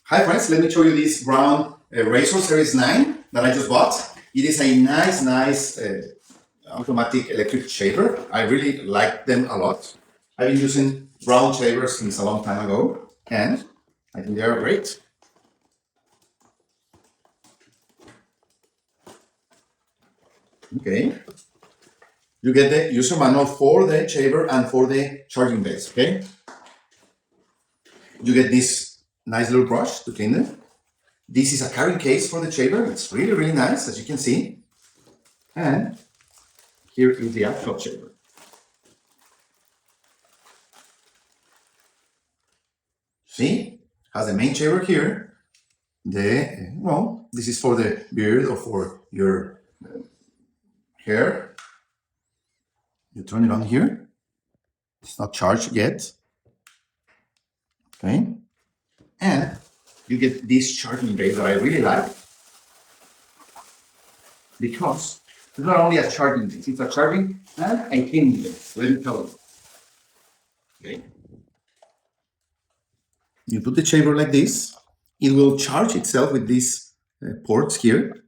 Hi friends, let me show you this Braun Razor Series 9 that I just bought. It is a nice automatic electric shaver. I really like them a lot. I've been using Braun shavers since a long time ago and I think they are great. Okay. You get the user manual for the shaver and for the charging base, okay? You get this nice little brush to clean them. This is a carrying case for the shaver. It's really nice, as you can see. And here is the actual shaver. See, has the main shaver here. This is for the beard or for your hair. You turn it on here. It's not charged yet. Okay. And you get this charging base that I really like because it's not only a charging base, it's a charging and a cleaning base. Let me tell you. Okay. You put the shaver like this, it will charge itself with these ports here,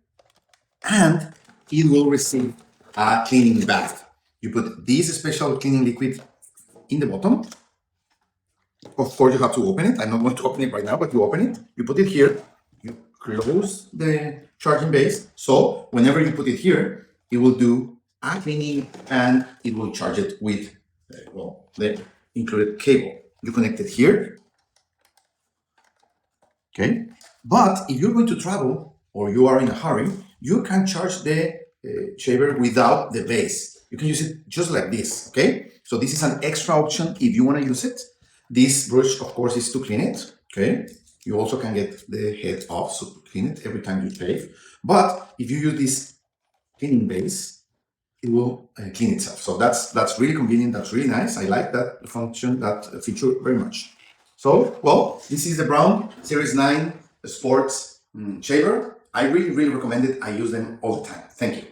and it will receive a cleaning bath. You put this special cleaning liquid in the bottom. Of course, you have to open it. I'm not going to open it right now, but you open it, you put it here, you close the charging base. So whenever you put it here, it will do a cleaning and it will charge it with the included cable. You connect it here. Okay. But if you're going to travel or you are in a hurry, you can charge the shaver without the base. You can use it just like this. Okay. So this is an extra option if you want to use it. This brush, of course, is to clean it. Okay. You also can get the head off, so to clean it every time you shave. But if you use this cleaning base, it will clean itself. So that's really convenient. That's really nice. I like that function, that feature very much. So, this is the Braun Series 9 Sports shaver. I really recommend it. I use them all the time. Thank you.